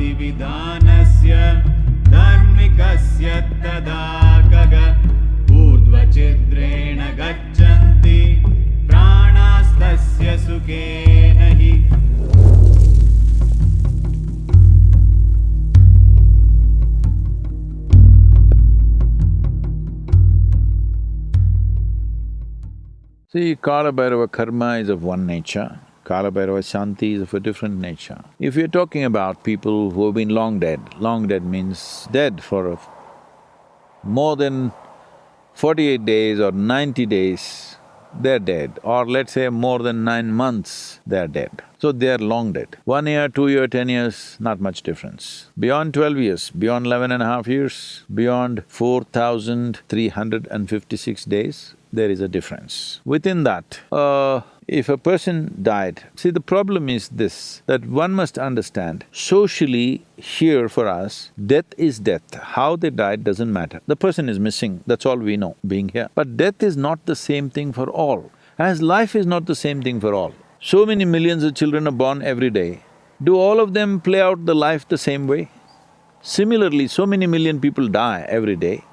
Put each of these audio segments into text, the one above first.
विधानस्य धर्मिकस्य तदा खग ऊर्ध्वचिद्रेण गच्छन्ति प्राणास्तस्य सुखेन हि। See, Kalabhairava karma is of one nature, Kalabhairava Shanti is of a different nature. If you're talking about people who have been long dead means dead for more than 48 days or 90 days, they're dead. Or let's say more than 9 months, they're dead. So they're long dead. 1 year, 2 year, 10 years, not much difference. Beyond 12 years, beyond 11.5 years, beyond 4,356 days, there is a difference. Within that, if a person died… See, the problem is this, that one must understand, socially here for us, death is death. How they died doesn't matter. The person is missing, that's all we know, being here. But death is not the same thing for all, as life is not the same thing for all. So many millions of children are born every day. Do all of them play out the life the same way? Similarly, so many million people die every day,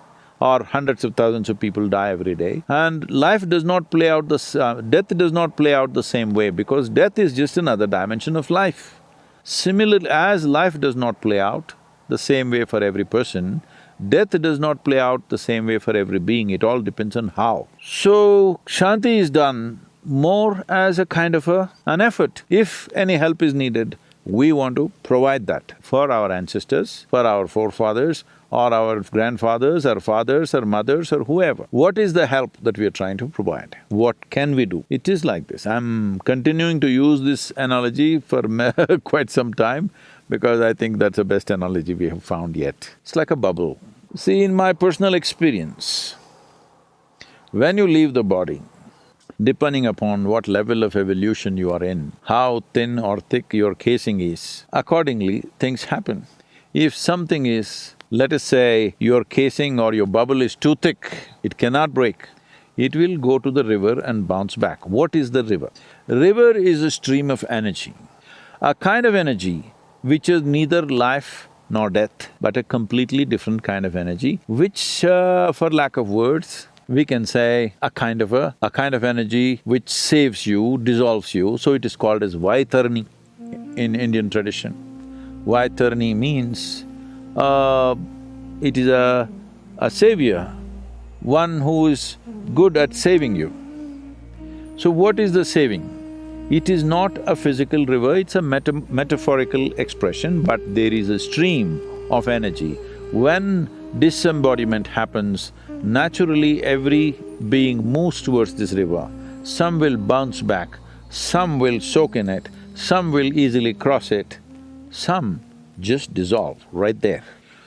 or hundreds of thousands of people die every day, and life does not play out death does not play out the same way, because death is just another dimension of life. Similarly, as life does not play out the same way for every person, death does not play out the same way for every being, it all depends on how. So, Shanti is done more as a kind of an effort. If any help is needed, we want to provide that for our ancestors, for our forefathers, or our grandfathers, or fathers, or mothers, or whoever. What is the help that we are trying to provide? What can we do? It is like this. I'm continuing to use this analogy for quite some time because I think that's the best analogy we have found yet. It's like a bubble. See, in my personal experience, when you leave the body, depending upon what level of evolution you are in, how thin or thick your casing is, accordingly things happen. If something is… let us say your casing or your bubble is too thick, it cannot break, it will go to the river and bounce back. What is the river? River is a stream of energy, a kind of energy which is neither life nor death, but a completely different kind of energy, which, for lack of words, we can say a kind of energy which saves you, dissolves you, so it is called as Vaitarni in Indian tradition. Vaitarni means it is a savior, one who is good at saving you. So what is the saving? It is not a physical river, it's a metaphorical expression, but there is a stream of energy. When disembodiment happens, naturally every being moves towards this river. Some will bounce back, some will soak in it, some will easily cross it, some just dissolve right there.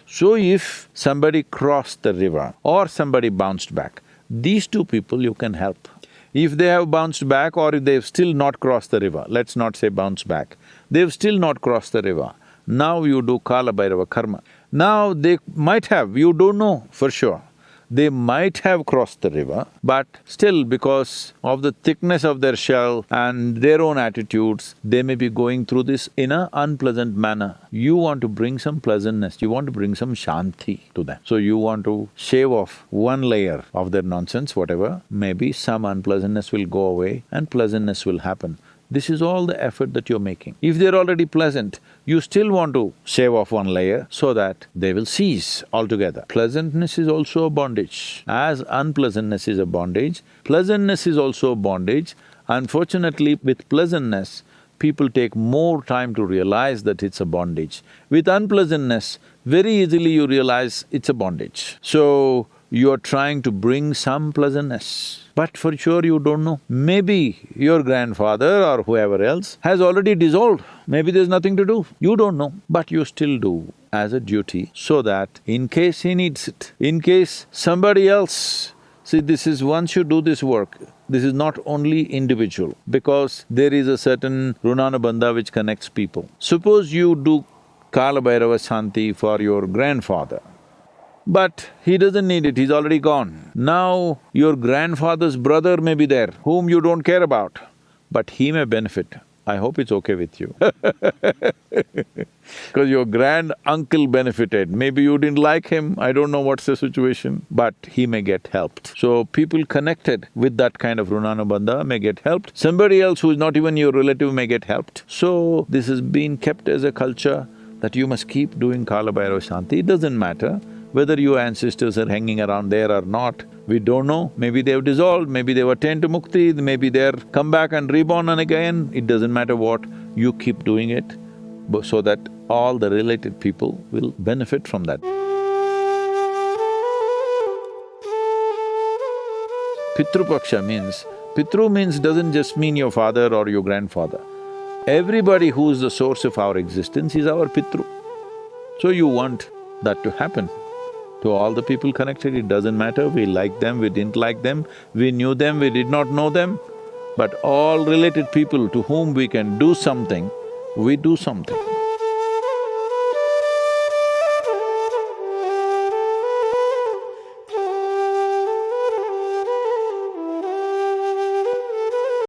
So if somebody crossed the river or somebody bounced back, these two people you can help. If they have bounced back or if they've still not crossed the river, let's not say bounce back, they've still not crossed the river, now you do Kalabhairava karma. Now they might have, you don't know for sure, they might have crossed the river, but still because of the thickness of their shell and their own attitudes, they may be going through this in an unpleasant manner. You want to bring some pleasantness, you want to bring some Shanti to them. So you want to shave off one layer of their nonsense, whatever, maybe some unpleasantness will go away and pleasantness will happen. This is all the effort that you're making. If they're already pleasant, you still want to shave off one layer so that they will cease altogether. Pleasantness is also a bondage. As unpleasantness is a bondage, pleasantness is also a bondage. Unfortunately, with pleasantness, people take more time to realize that it's a bondage. With unpleasantness, very easily you realize it's a bondage. So, you're trying to bring some pleasantness, but for sure you don't know. Maybe your grandfather or whoever else has already dissolved, maybe there's nothing to do, you don't know, but you still do as a duty so that in case he needs it, in case somebody else… See, this is… once you do this work, this is not only individual, because there is a certain Runanubandha which connects people. Suppose you do Kalabhairava Shanti for your grandfather, but he doesn't need it, he's already gone. Now, your grandfather's brother may be there, whom you don't care about, but he may benefit. I hope it's okay with you. because your grand uncle benefited. Maybe you didn't like him, I don't know what's the situation, but he may get helped. So people connected with that kind of Runanubandha may get helped. Somebody else who is not even your relative may get helped. So this has been kept as a culture that you must keep doing Kalabhairava Shanti. It doesn't matter whether your ancestors are hanging around there or not. We don't know, maybe they've dissolved, maybe they've attained to mukti, maybe they're come back and reborn and again. It doesn't matter what, you keep doing it so that all the related people will benefit from that. Pitru Paksha means… Pitru means doesn't just mean your father or your grandfather. Everybody who is the source of our existence is our Pitru. So you want that to happen to all the people connected. It doesn't matter, we like them, we didn't like them, we knew them, we did not know them, but all related people to whom we can do something, we do something.